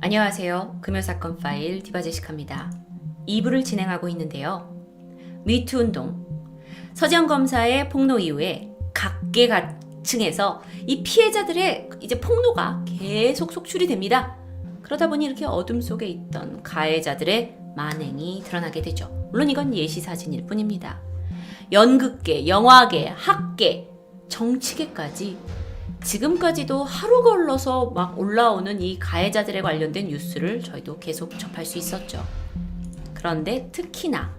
안녕하세요. 금요사건 파일 디바제시카입니다. 2부를 진행하고 있는데요. 미투 운동, 서지현 검사의 폭로 이후에 각계각층에서 이 피해자들의 이제 폭로가 계속 속출이 됩니다. 그러다 보니 이렇게 어둠 속에 있던 가해자들의 만행이 드러나게 되죠. 물론 이건 예시 사진일 뿐입니다. 연극계, 영화계, 학계, 정치계까지 지금까지도 하루 걸러서 막 올라오는 이 가해자들에 관련된 뉴스를 저희도 계속 접할 수 있었죠. 그런데 특히나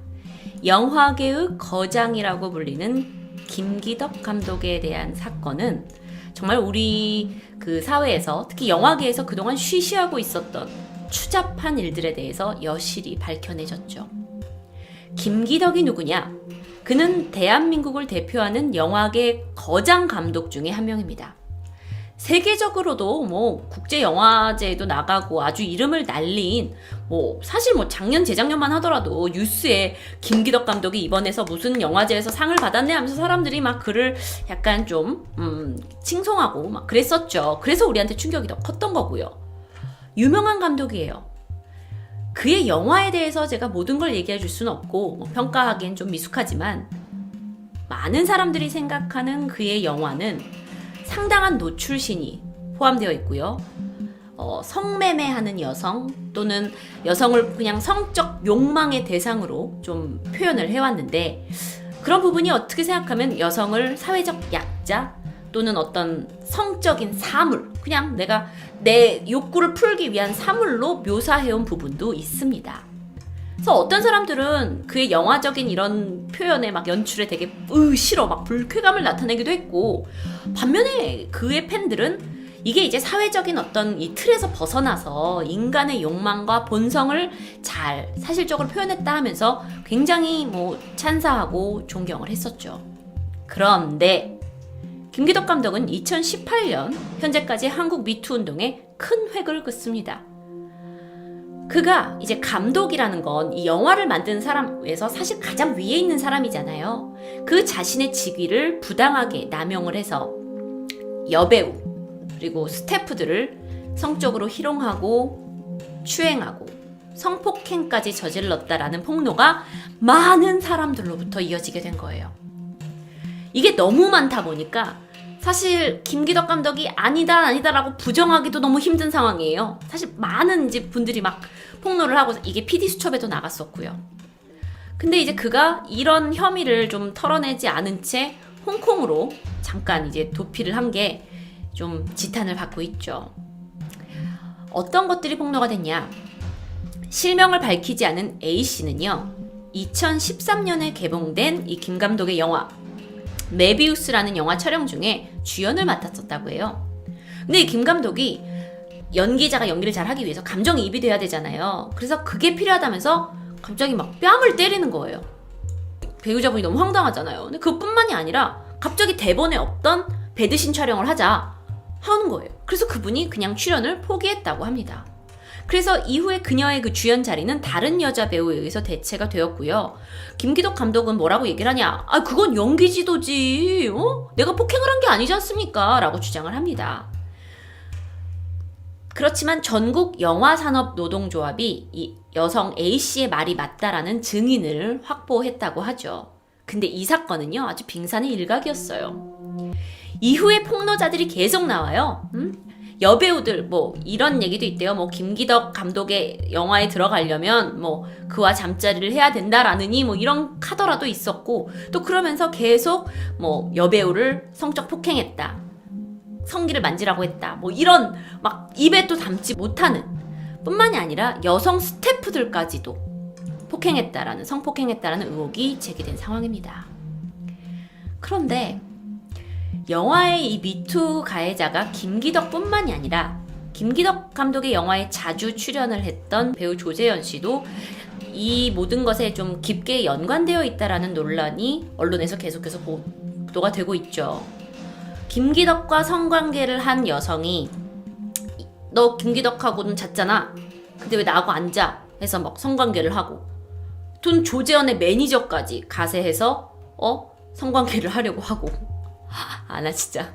영화계의 거장이라고 불리는 김기덕 감독에 대한 사건은 정말 우리 그 사회에서 특히 영화계에서 그동안 쉬쉬하고 있었던 추잡한 일들에 대해서 여실히 밝혀내졌죠. 김기덕이 누구냐? 그는 대한민국을 대표하는 영화계 거장 감독 중에 한 명입니다. 세계적으로도 국제영화제에도 나가고 아주 이름을 날린 사실 작년 재작년만 하더라도 뉴스에 김기덕 감독이 이번에서 무슨 영화제에서 상을 받았네 하면서 사람들이 막 그를 약간 좀 칭송하고 막 그랬었죠. 그래서 우리한테 충격이 더 컸던 거고요. 유명한 감독이에요. 그의 영화에 대해서 제가 모든 걸 얘기해 줄 수는 없고 평가하기엔 좀 미숙하지만 많은 사람들이 생각하는 그의 영화는 상당한 노출신이 포함되어 있고요. 성매매하는 여성 또는 여성을 그냥 성적 욕망의 대상으로 좀 표현을 해왔는데 그런 부분이 어떻게 생각하면 여성을 사회적 약자 또는 어떤 성적인 사물, 그냥 내가 내 욕구를 풀기 위한 사물로 묘사해온 부분도 있습니다. 그래서 어떤 사람들은 그의 영화적인 이런 표현에 막 연출에 되게 싫어 막 불쾌감을 나타내기도 했고, 반면에 그의 팬들은 이게 이제 사회적인 어떤 이 틀에서 벗어나서 인간의 욕망과 본성을 잘 사실적으로 표현했다 하면서 굉장히 찬사하고 존경을 했었죠. 그런데 김기덕 감독은 2018년 현재까지 한국 미투 운동에 큰 획을 긋습니다. 그가 이제 감독이라는 건 이 영화를 만드는 사람에서 사실 가장 위에 있는 사람이잖아요. 그 자신의 직위를 부당하게 남용을 해서 여배우 그리고 스태프들을 성적으로 희롱하고 추행하고 성폭행까지 저질렀다라는 폭로가 많은 사람들로부터 이어지게 된 거예요. 이게 너무 많다 보니까 사실 김기덕 감독이 아니다라고 부정하기도 너무 힘든 상황이에요. 사실 많은 이제 분들이 막 폭로를 하고 이게 PD수첩에도 나갔었고요. 근데 이제 그가 이런 혐의를 좀 털어내지 않은 채 홍콩으로 잠깐 이제 도피를 한 게 좀 지탄을 받고 있죠. 어떤 것들이 폭로가 됐냐? 실명을 밝히지 않은 A씨는요, 2013년에 개봉된 이 김 감독의 영화 메비우스라는 영화 촬영 중에 주연을 맡았었다고 해요. 근데 이 김 감독이 연기자가 연기를 잘 하기 위해서 감정이입이 돼야 되잖아요. 그래서 그게 필요하다면서 갑자기 막 뺨을 때리는 거예요. 배우자분이 너무 황당하잖아요. 근데 그뿐만이 아니라 갑자기 대본에 없던 배드신 촬영을 하자 하는 거예요. 그래서 그분이 그냥 출연을 포기했다고 합니다. 그래서 이후에 그녀의 그 주연 자리는 다른 여자 배우에 의해서 대체가 되었고요. 김기덕 감독은 뭐라고 얘기를 하냐? 그건 연기 지도지. 내가 폭행을 한 게 아니지 않습니까? 라고 주장을 합니다. 그렇지만 전국 영화산업노동조합이 이 여성 A씨의 말이 맞다라는 증인을 확보했다고 하죠. 근데 이 사건은요, 아주 빙산의 일각이었어요. 이후에 폭로자들이 계속 나와요. 여배우들 이런 얘기도 있대요. 김기덕 감독의 영화에 들어가려면 그와 잠자리를 해야 된다라느니 이런 카더라도 있었고, 또 그러면서 계속 여배우를 성적 폭행했다, 성기를 만지라고 했다, 이런 막 입에 또 담지 못하는 뿐만이 아니라 여성 스태프들까지도 폭행했다라는, 성폭행했다라는 의혹이 제기된 상황입니다. 그런데 영화의 이 미투 가해자가 김기덕 뿐만이 아니라 김기덕 감독의 영화에 자주 출연을 했던 배우 조재현 씨도 이 모든 것에 좀 깊게 연관되어 있다라는 논란이 언론에서 계속해서 보도가 되고 있죠. 김기덕과 성관계를 한 여성이 너 김기덕하고는 잤잖아. 근데 왜 나하고 안 자? 해서 막 성관계를 하고, 돈 조재현의 매니저까지 가세해서 성관계를 하려고 하고. 나 진짜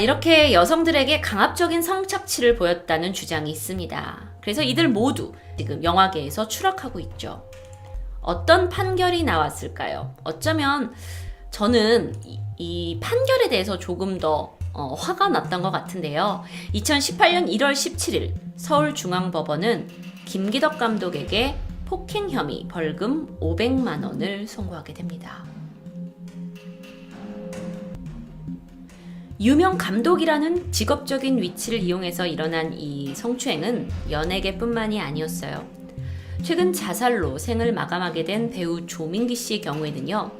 이렇게 여성들에게 강압적인 성착취를 보였다는 주장이 있습니다. 그래서 이들 모두 지금 영화계에서 추락하고 있죠. 어떤 판결이 나왔을까요? 어쩌면 저는 이 판결에 대해서 조금 더 화가 났던 것 같은데요. 2018년 1월 17일 서울중앙법원은 김기덕 감독에게 폭행 혐의 벌금 500만 원을 선고하게 됩니다. 유명 감독이라는 직업적인 위치를 이용해서 일어난 이 성추행은 연예계뿐만이 아니었어요. 최근 자살로 생을 마감하게 된 배우 조민기 씨의 경우에는요.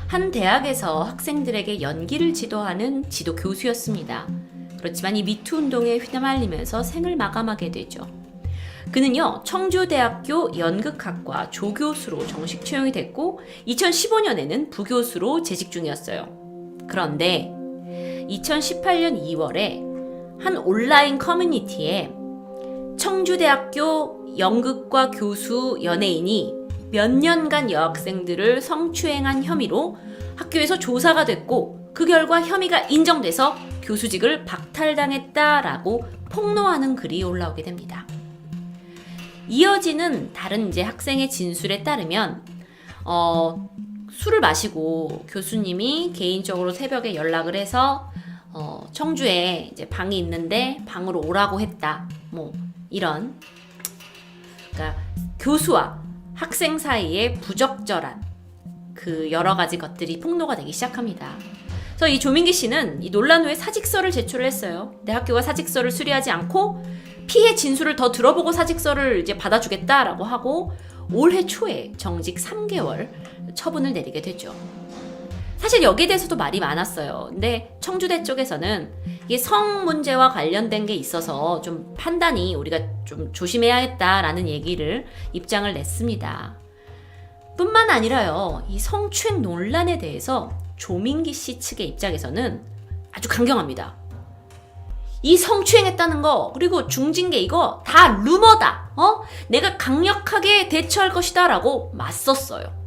한 대학에서 학생들에게 연기를 지도하는 지도 교수였습니다. 그렇지만 이 미투 운동에 휘말리면서 생을 마감하게 되죠. 그는요, 청주대학교 연극학과 조교수로 정식 채용이 됐고 2015년에는 부교수로 재직 중이었어요. 그런데 2018년 2월에 한 온라인 커뮤니티에 청주대학교 연극과 교수 연예인이 몇 년간 여학생들을 성추행한 혐의로 학교에서 조사가 됐고 그 결과 혐의가 인정돼서 교수직을 박탈당했다라고 폭로하는 글이 올라오게 됩니다. 이어지는 다른 이제 학생의 진술에 따르면 술을 마시고 교수님이 개인적으로 새벽에 연락을 해서 청주에 이제 방이 있는데 방으로 오라고 했다. 뭐 이런 그러니까 교수와 학생 사이에 부적절한 그 여러 가지 것들이 폭로가 되기 시작합니다. 그래서 이 조민기 씨는 이 논란 후에 사직서를 제출을 했어요. 내 학교가 사직서를 수리하지 않고 피해 진술을 더 들어보고 사직서를 이제 받아주겠다라고 하고 올해 초에 정직 3개월 처분을 내리게 되죠. 사실 여기에 대해서도 말이 많았어요. 근데 청주대 쪽에서는 이게 성 문제와 관련된 게 있어서 좀 판단이 우리가 좀 조심해야겠다라는 입장을 냈습니다. 뿐만 아니라요, 이 성추행 논란에 대해서 조민기 씨 측의 입장에서는 아주 강경합니다. 이 성추행했다는 거, 그리고 중징계 이거 다 루머다. 내가 강력하게 대처할 것이다 라고 맞섰어요.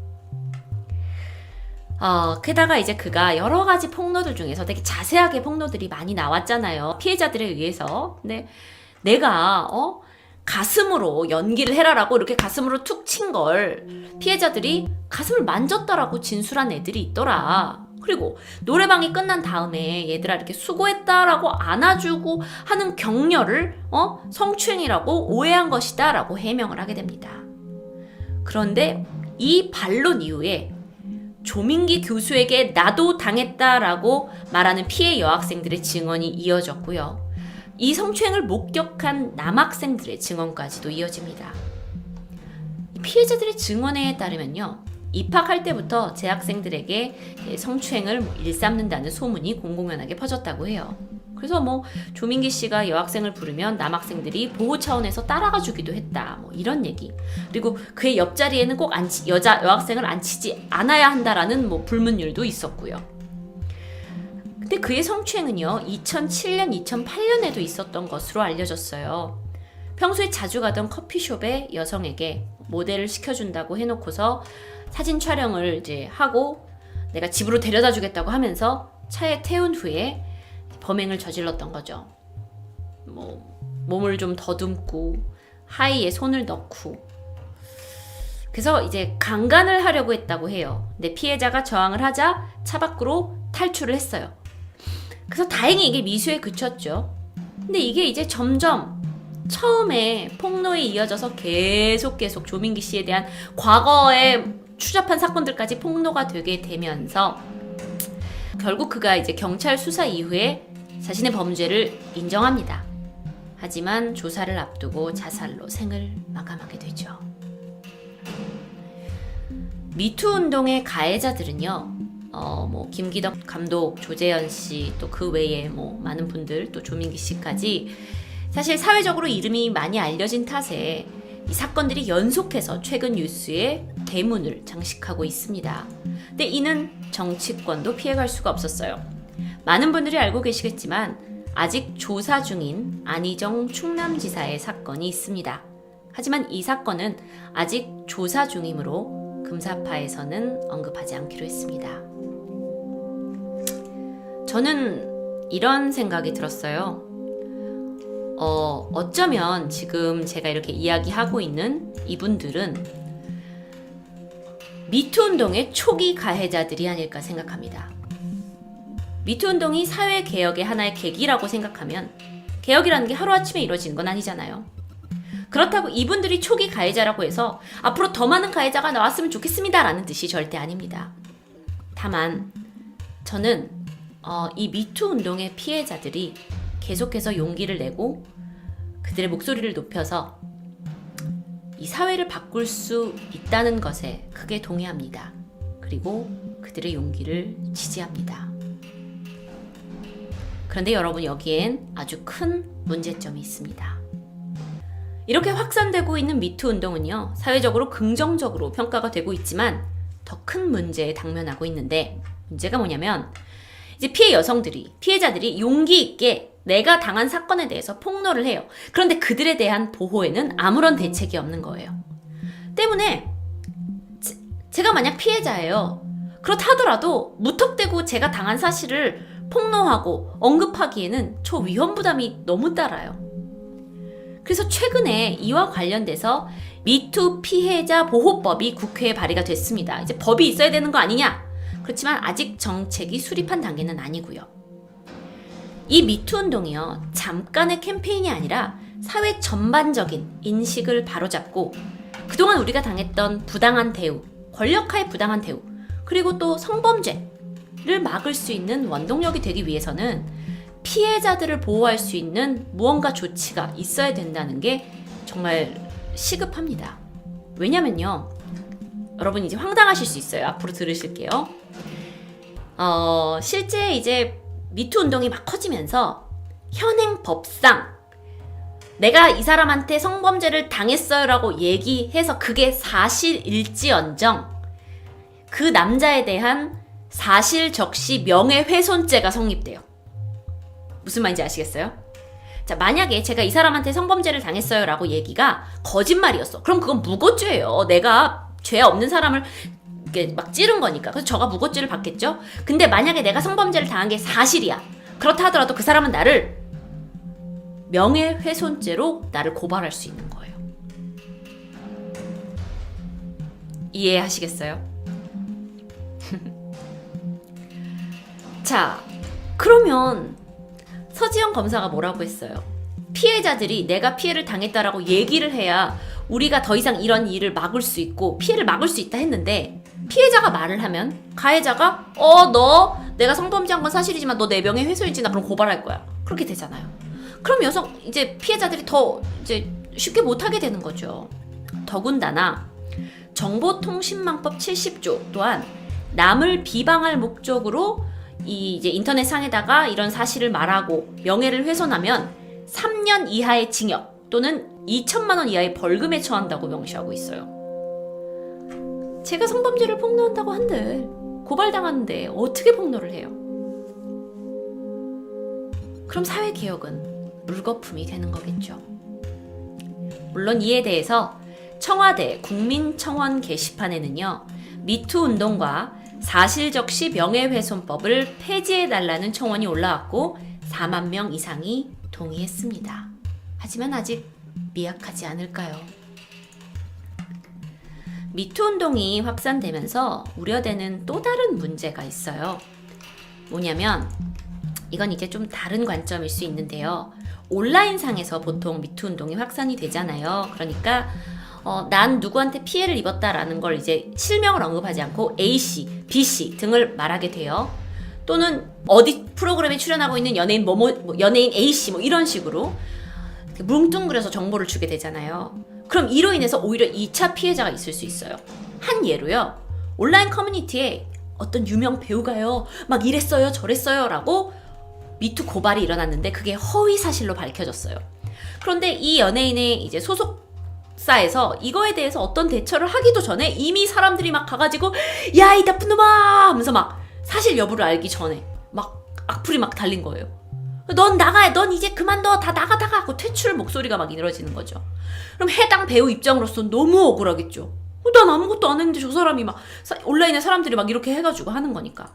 게다가 이제 그가 여러 가지 폭로들 중에서 되게 자세하게 폭로들이 많이 나왔잖아요. 피해자들에 의해서. 근데 내가 가슴으로 연기를 해라라고 이렇게 가슴으로 툭 친 걸 피해자들이 가슴을 만졌다라고 진술한 애들이 있더라. 그리고 노래방이 끝난 다음에 얘들아 이렇게 수고했다라고 안아주고 하는 격려를 성추행이라고 오해한 것이다 라고 해명을 하게 됩니다. 그런데 이 반론 이후에 조민기 교수에게 나도 당했다라고 말하는 피해 여학생들의 증언이 이어졌고요. 이 성추행을 목격한 남학생들의 증언까지도 이어집니다. 피해자들의 증언에 따르면요. 입학할 때부터 재학생들에게 성추행을 일삼는다는 소문이 공공연하게 퍼졌다고 해요. 그래서 조민기 씨가 여학생을 부르면 남학생들이 보호 차원에서 따라가 주기도 했다. 이런 얘기. 그리고 그의 옆자리에는 꼭 여학생을 앉히지 않아야 한다라는 불문율도 있었고요. 근데 그의 성추행은요, 2007년, 2008년에도 있었던 것으로 알려졌어요. 평소에 자주 가던 커피숍에 여성에게 모델을 시켜준다고 해놓고서 사진 촬영을 이제 하고 내가 집으로 데려다 주겠다고 하면서 차에 태운 후에 범행을 저질렀던 거죠. 몸을 좀 더듬고 하의에 손을 넣고 그래서 이제 강간을 하려고 했다고 해요. 근데 피해자가 저항을 하자 차 밖으로 탈출을 했어요. 그래서 다행히 이게 미수에 그쳤죠. 근데 이게 이제 점점 처음에 폭로에 이어져서 계속 조민기 씨에 대한 과거의 추잡한 사건들까지 폭로가 되게 되면서 결국 그가 이제 경찰 수사 이후에 자신의 범죄를 인정합니다. 하지만 조사를 앞두고 자살로 생을 마감하게 되죠. 미투 운동의 가해자들은요, 김기덕 감독, 조재현 씨, 또 그 외에 많은 분들, 또 조민기 씨까지 사실 사회적으로 이름이 많이 알려진 탓에 이 사건들이 연속해서 최근 뉴스에 대문을 장식하고 있습니다. 근데 이는 정치권도 피해갈 수가 없었어요. 많은 분들이 알고 계시겠지만 아직 조사 중인 안희정 충남지사의 사건이 있습니다. 하지만 이 사건은 아직 조사 중이므로 금사파에서는 언급하지 않기로 했습니다. 저는 이런 생각이 들었어요. 어쩌면 지금 제가 이렇게 이야기하고 있는 이분들은 미투 운동의 초기 가해자들이 아닐까 생각합니다. 미투 운동이 사회 개혁의 하나의 계기라고 생각하면 개혁이라는 게 하루아침에 이루어지는 건 아니잖아요. 그렇다고 이분들이 초기 가해자라고 해서 앞으로 더 많은 가해자가 나왔으면 좋겠습니다 라는 뜻이 절대 아닙니다. 다만 저는 이 미투 운동의 피해자들이 계속해서 용기를 내고 그들의 목소리를 높여서 이 사회를 바꿀 수 있다는 것에 크게 동의합니다. 그리고 그들의 용기를 지지합니다. 그런데 여러분, 여기엔 아주 큰 문제점이 있습니다. 이렇게 확산되고 있는 미투 운동은요, 사회적으로 긍정적으로 평가가 되고 있지만 더 큰 문제에 당면하고 있는데, 문제가 뭐냐면 이제 피해자들이 용기 있게 내가 당한 사건에 대해서 폭로를 해요. 그런데 그들에 대한 보호에는 아무런 대책이 없는 거예요. 때문에 제가 만약 피해자예요. 그렇다 하더라도 무턱대고 제가 당한 사실을 폭로하고 언급하기에는 저 위험 부담이 너무 따라요. 그래서 최근에 이와 관련돼서 미투 피해자 보호법이 국회에 발의가 됐습니다. 이제 법이 있어야 되는 거 아니냐? 그렇지만 아직 정책이 수립한 단계는 아니고요. 이 미투 운동이요, 잠깐의 캠페인이 아니라 사회 전반적인 인식을 바로잡고 그동안 우리가 당했던 부당한 대우, 권력하의 부당한 대우, 그리고 또 성범죄를 막을 수 있는 원동력이 되기 위해서는 피해자들을 보호할 수 있는 무언가 조치가 있어야 된다는 게 정말 시급합니다. 왜냐면요, 여러분 이제 황당하실 수 있어요. 앞으로 들으실게요. 실제 이제 미투 운동이 막 커지면서 현행 법상 내가 이 사람한테 성범죄를 당했어요 라고 얘기해서 그게 사실일지언정 그 남자에 대한 사실적시 명예훼손죄가 성립돼요. 무슨 말인지 아시겠어요? 자, 만약에 제가 이 사람한테 성범죄를 당했어요 라고 얘기가 거짓말이었어. 그럼 그건 무고죄예요. 내가 죄 없는 사람을 이렇게 막 찌른 거니까. 그래서 저가 무고죄를 받겠죠? 근데 만약에 내가 성범죄를 당한 게 사실이야. 그렇다 하더라도 그 사람은 나를 명예훼손죄로 나를 고발할 수 있는 거예요. 이해하시겠어요? 자, 그러면 서지영 검사가 뭐라고 했어요? 피해자들이 내가 피해를 당했다라고 얘기를 해야 우리가 더 이상 이런 일을 막을 수 있고 피해를 막을 수 있다 했는데, 피해자가 말을 하면 가해자가 너 내가 성범죄한 건 사실이지만 너 내 명예훼손이지, 나 그럼 고발할 거야. 그렇게 되잖아요. 그럼 이제 피해자들이 더 이제 쉽게 못하게 되는 거죠. 더군다나 정보통신망법 70조 또한 남을 비방할 목적으로 이제 인터넷 상에다가 이런 사실을 말하고 명예를 훼손하면 3년 이하의 징역 또는 2천만 원 이하의 벌금에 처한다고 명시하고 있어요. 제가 성범죄를 폭로한다고 한들 고발당하는데 어떻게 폭로를 해요? 그럼 사회개혁은 물거품이 되는 거겠죠. 물론 이에 대해서 청와대 국민청원 게시판에는요, 미투 운동과 사실적시 명예훼손법을 폐지해달라는 청원이 올라왔고 4만 명 이상이 동의했습니다. 하지만 아직 미약하지 않을까요? 미투 운동이 확산되면서 우려되는 또 다른 문제가 있어요. 뭐냐면 이건 이제 좀 다른 관점일 수 있는데요. 온라인상에서 보통 미투 운동이 확산이 되잖아요. 그러니까 난 누구한테 피해를 입었다라는 걸 이제 실명을 언급하지 않고 A씨, B씨 등을 말하게 돼요. 또는 어디 프로그램에 출연하고 있는 연예인 연예인 A씨 이런 식으로 뭉뚱그려서 정보를 주게 되잖아요. 그럼 이로 인해서 오히려 2차 피해자가 있을 수 있어요. 한 예로요. 온라인 커뮤니티에 어떤 유명 배우가요, 막 이랬어요, 저랬어요 라고 미투 고발이 일어났는데 그게 허위 사실로 밝혀졌어요. 그런데 이 연예인의 이제 소속사에서 이거에 대해서 어떤 대처를 하기도 전에 이미 사람들이 막 가가지고 야, 이 나쁜 놈아 하면서 막 사실 여부를 알기 전에 막 악플이 막 달린 거예요. 넌 나가, 넌 이제 그만둬, 다 나가 하고 퇴출 목소리가 막 이루어지는 거죠. 그럼 해당 배우 입장으로서 너무 억울하겠죠. 난 아무것도 안 했는데 저 사람이 막 온라인에 사람들이 막 이렇게 해가지고 하는 거니까.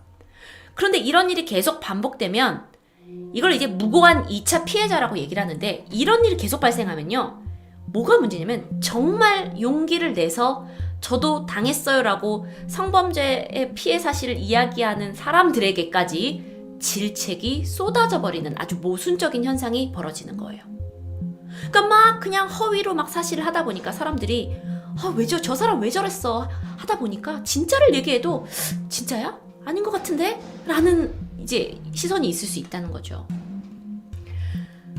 그런데 이런 일이 계속 반복되면 이걸 이제 무고한 2차 피해자라고 얘기를 하는데, 이런 일이 계속 발생하면요, 뭐가 문제냐면 정말 용기를 내서 저도 당했어요 라고 성범죄의 피해 사실을 이야기하는 사람들에게까지 질책이 쏟아져 버리는 아주 모순적인 현상이 벌어지는 거예요. 그러니까 막 그냥 허위로 막 사실을 하다 보니까 사람들이 저 사람 왜 저랬어 하다 보니까 진짜를 얘기해도 진짜야? 아닌 것 같은데? 라는 이제 시선이 있을 수 있다는 거죠.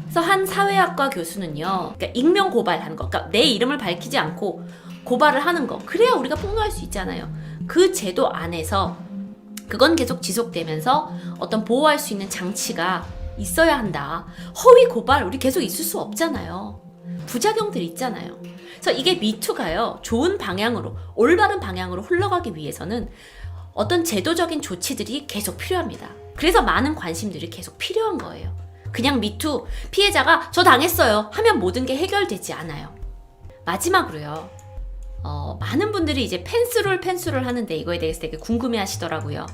그래서 한 사회학과 교수는요, 그러니까 익명 고발하는 거, 그러니까 내 이름을 밝히지 않고 고발을 하는 거, 그래야 우리가 폭로할 수 있잖아요. 그 제도 안에서 그건 계속 지속되면서 어떤 보호할 수 있는 장치가 있어야 한다. 허위 고발 우리 계속 있을 수 없잖아요. 부작용들이 있잖아요. 그래서 이게 미투가요, 좋은 방향으로, 올바른 방향으로 흘러가기 위해서는 어떤 제도적인 조치들이 계속 필요합니다. 그래서 많은 관심들이 계속 필요한 거예요. 그냥 미투 피해자가 저 당했어요 하면 모든 게 해결되지 않아요. 마지막으로요, 많은 분들이 이제 펜스룰 하는데 이거에 대해서 되게 궁금해 하시더라고요.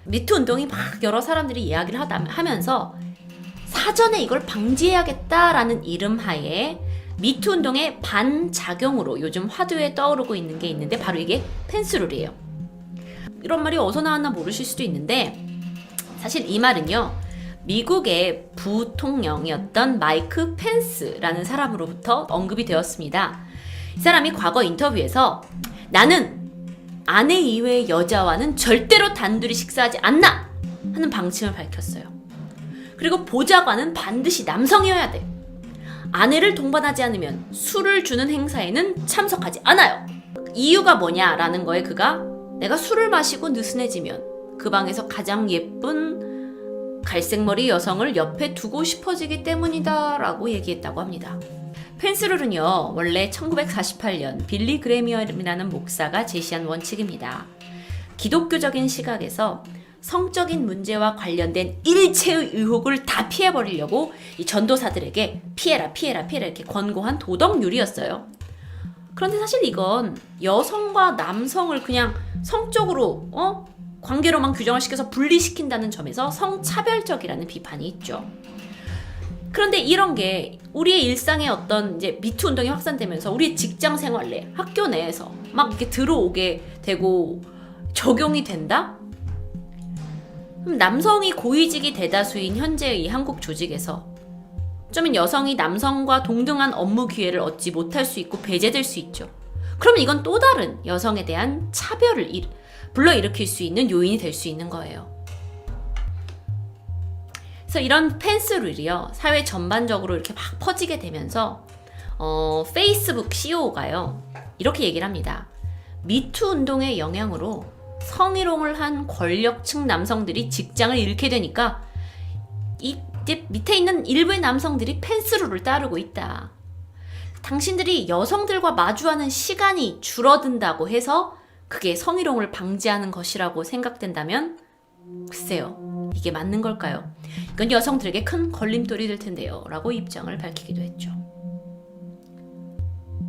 미투 운동이 막 여러 사람들이 이야기를 하면서 사전에 이걸 방지해야겠다라는 이름 하에 미투 운동의 반작용으로 요즘 화두에 떠오르고 있는 게 있는데, 바로 이게 펜스룰이에요. 이런 말이 어디서 나왔나 모르실 수도 있는데, 사실 이 말은요, 미국의 부통령이었던 마이크 펜스라는 사람으로부터 언급이 되었습니다. 이 사람이 과거 인터뷰에서 나는 아내 이외의 여자와는 절대로 단둘이 식사하지 않나 하는 방침을 밝혔어요. 그리고 보좌관은 반드시 남성이어야 돼. 아내를 동반하지 않으면 술을 주는 행사에는 참석하지 않아요. 이유가 뭐냐라는 거에 그가 내가 술을 마시고 느슨해지면 그 방에서 가장 예쁜 갈색머리 여성을 옆에 두고 싶어지기 때문이다 라고 얘기했다고 합니다. 펜스룰은요, 원래 1948년 빌리 그레미엄이라는 목사가 제시한 원칙입니다. 기독교적인 시각에서 성적인 문제와 관련된 일체의 의혹을 다 피해버리려고 이 전도사들에게 피해라 이렇게 권고한 도덕률이었어요. 그런데 사실 이건 여성과 남성을 그냥 성적으로 관계로만 규정을 시켜서 분리시킨다는 점에서 성차별적이라는 비판이 있죠. 그런데 이런 게 우리의 일상의 어떤 이제 미투 운동이 확산되면서 우리의 직장 생활 내, 학교 내에서 막 이렇게 들어오게 되고 적용이 된다? 그럼 남성이 고위직이 대다수인 현재의 이 한국 조직에서 어쩌면 여성이 남성과 동등한 업무 기회를 얻지 못할 수 있고 배제될 수 있죠. 그러면 이건 또 다른 여성에 대한 차별을 불러일으킬 수 있는 요인이 될 수 있는 거예요. 그래서 이런 펜스룰이요, 사회 전반적으로 이렇게 막 퍼지게 되면서 페이스북 CEO가요, 이렇게 얘기를 합니다. 미투 운동의 영향으로 성희롱을 한 권력층 남성들이 직장을 잃게 되니까 이제 밑에 있는 일부의 남성들이 펜스룰을 따르고 있다. 당신들이 여성들과 마주하는 시간이 줄어든다고 해서 그게 성희롱을 방지하는 것이라고 생각된다면 글쎄요, 이게 맞는 걸까요? 이건 여성들에게 큰 걸림돌이 될 텐데요 라고 입장을 밝히기도 했죠.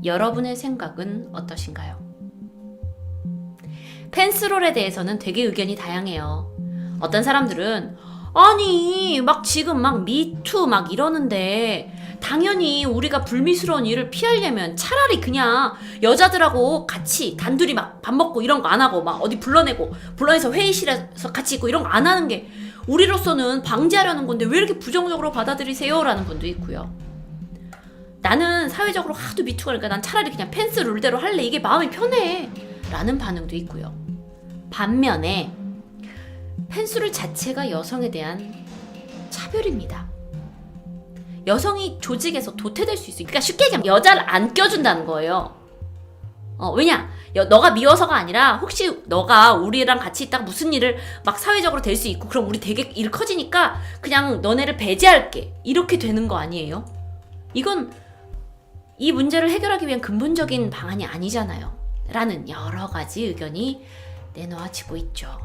여러분의 생각은 어떠신가요? 펜스롤에 대해서는 되게 의견이 다양해요. 어떤 사람들은 아니 막 지금 막 미투 막 이러는데 당연히 우리가 불미스러운 일을 피하려면 차라리 그냥 여자들하고 같이 단둘이 막 밥 먹고 이런 거 안 하고 막 어디 불러내서 회의실에서 같이 있고 이런 거 안 하는 게 우리로서는 방지하려는 건데 왜 이렇게 부정적으로 받아들이세요? 라는 분도 있고요. 나는 사회적으로 하도 미투가 그러니까 난 차라리 그냥 펜스 룰대로 할래. 이게 마음이 편해. 라는 반응도 있고요. 반면에 펜스룰 자체가 여성에 대한 차별입니다. 여성이 조직에서 도태될 수 있어요. 그러니까 쉽게 얘기하면 여자를 안 껴준다는 거예요. 왜냐? 너가 미워서가 아니라 혹시 너가 우리랑 같이 있다가 무슨 일을 막 사회적으로 될 수 있고 그럼 우리 되게 일 커지니까 그냥 너네를 배제할게. 이렇게 되는 거 아니에요? 이건 이 문제를 해결하기 위한 근본적인 방안이 아니잖아요. 라는 여러 가지 의견이 내놓아지고 있죠.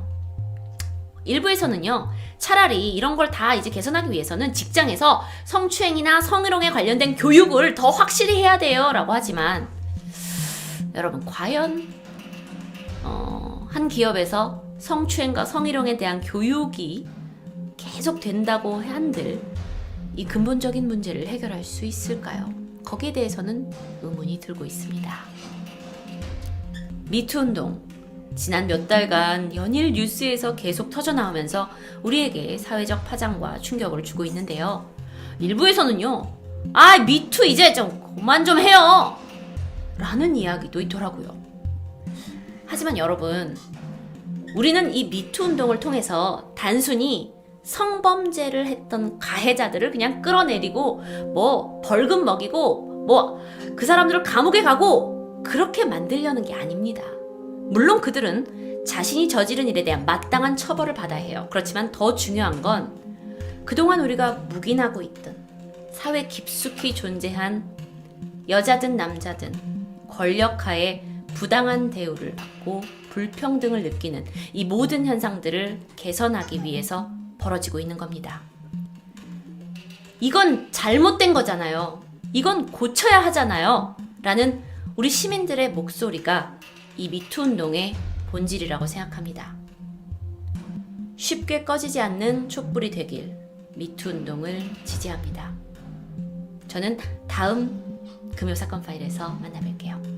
일부에서는요, 차라리 이런 걸 다 이제 개선하기 위해서는 직장에서 성추행이나 성희롱에 관련된 교육을 더 확실히 해야 돼요 라고 하지만 여러분 과연 한 기업에서 성추행과 성희롱에 대한 교육이 계속 된다고 한들 이 근본적인 문제를 해결할 수 있을까요? 거기에 대해서는 의문이 들고 있습니다. 미투 운동, 지난 몇 달간 연일 뉴스에서 계속 터져나오면서 우리에게 사회적 파장과 충격을 주고 있는데요. 일부에서는요, 미투 이제 좀 그만 좀 해요! 라는 이야기도 있더라고요. 하지만 여러분, 우리는 이 미투 운동을 통해서 단순히 성범죄를 했던 가해자들을 그냥 끌어내리고 벌금 먹이고 그 사람들을 감옥에 가고 그렇게 만들려는 게 아닙니다. 물론 그들은 자신이 저지른 일에 대한 마땅한 처벌을 받아야 해요. 그렇지만 더 중요한 건 그동안 우리가 묵인하고 있던 사회 깊숙이 존재한 여자든 남자든 권력하에 부당한 대우를 받고 불평등을 느끼는 이 모든 현상들을 개선하기 위해서 벌어지고 있는 겁니다. 이건 잘못된 거잖아요. 이건 고쳐야 하잖아요. 라는 우리 시민들의 목소리가 이 미투 운동의 본질이라고 생각합니다. 쉽게 꺼지지 않는 촛불이 되길 미투 운동을 지지합니다. 저는 다음 금요사건 파일에서 만나뵐게요.